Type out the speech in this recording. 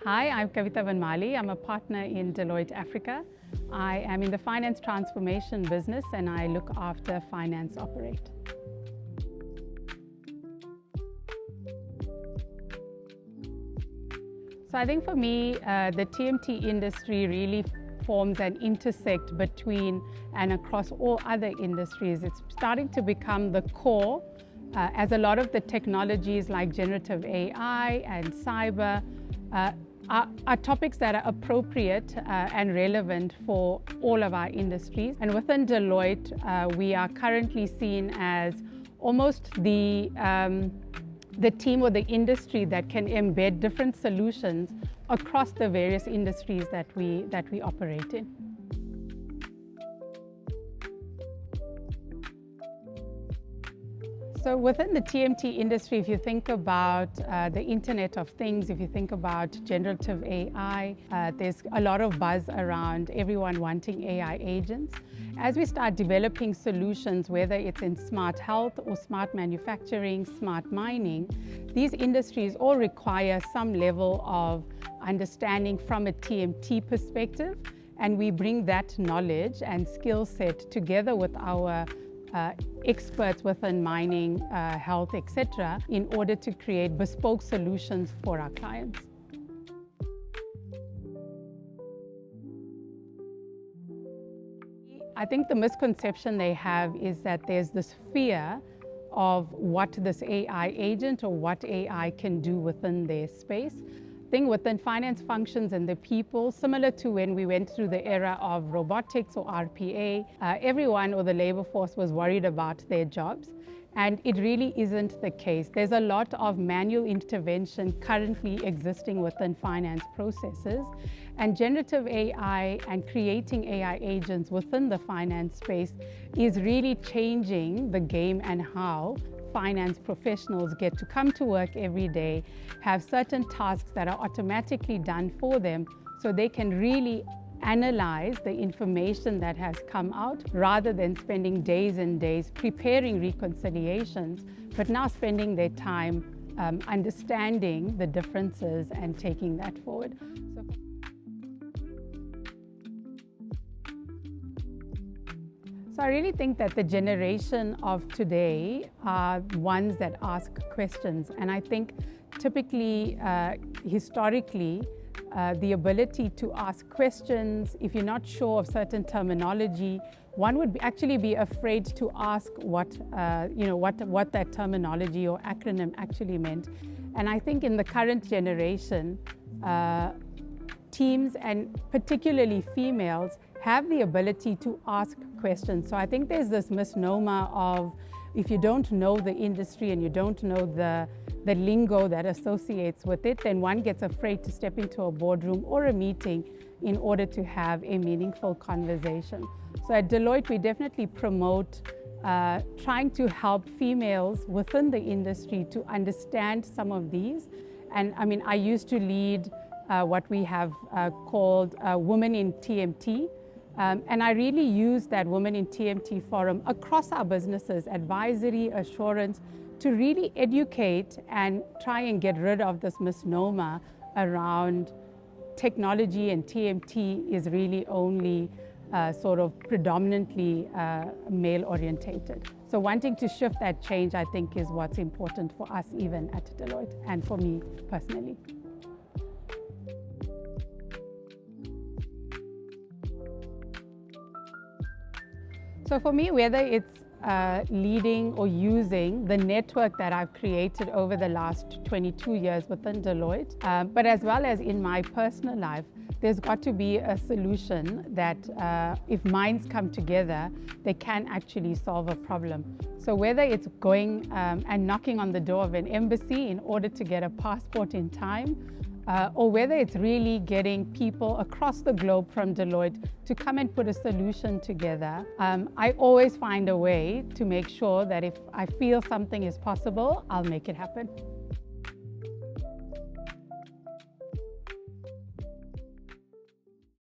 Hi, I'm Kavita Vanmali. I'm a partner in Deloitte Africa. I am in the finance transformation business and I look after Finance Operate. So I think for me, the TMT industry really forms an intersect between and across all other industries. It's starting to become the core as a lot of the technologies like generative AI and cyber are topics that are appropriate and relevant for all of our industries. And within Deloitte, we are currently seen as almost the team or the industry that can embed different solutions across the various industries that we operate in. So within the TMT industry, if you think about the Internet of Things, if you think about generative AI, there's a lot of buzz around everyone wanting AI agents. As we start developing solutions, whether it's in smart health or smart manufacturing, smart mining, these industries all require some level of understanding from a TMT perspective, and we bring that knowledge and skill set together with our experts within mining, health, etc., in order to create bespoke solutions for our clients. I think the misconception they have is that there's this fear of what this AI agent or what AI can do within their space. I think within finance functions and the people, similar to when we went through the era of robotics or RPA, everyone or the labor force was worried about their jobs. And it really isn't the case. There's a lot of manual intervention currently existing within finance processes. And generative AI and creating AI agents within the finance space is really changing the game and how finance professionals get to come to work every day, have certain tasks that are automatically done for them so they can really analyze the information that has come out rather than spending days and days preparing reconciliations, but now spending their time understanding the differences and taking that forward. So I really think that the generation of today are ones that ask questions. And I think typically, historically, the ability to ask questions, if you're not sure of certain terminology, one would actually be afraid to ask what that terminology or acronym actually meant. And I think in the current generation, teams and particularly females have the ability to ask questions. So I think there's this misnomer of if you don't know the industry and you don't know the lingo that associates with it, then one gets afraid to step into a boardroom or a meeting in order to have a meaningful conversation. So at Deloitte, we definitely promote trying to help females within the industry to understand some of these. And I mean, I used to lead what we have called Women in TMT. And I really use that Women in TMT forum across our businesses, advisory, assurance, to really educate and try and get rid of this misnomer around technology and TMT is really only sort of predominantly male orientated. So wanting to shift that change, I think, is what's important for us even at Deloitte and for me personally. So for me, whether it's leading or using the network that I've created over the last 22 years within Deloitte, but as well as in my personal life, there's got to be a solution that if minds come together, they can actually solve a problem. So whether it's going and knocking on the door of an embassy in order to get a passport in time, or whether it's really getting people across the globe from Deloitte to come and put a solution together, I always find a way to make sure that if I feel something is possible, I'll make it happen.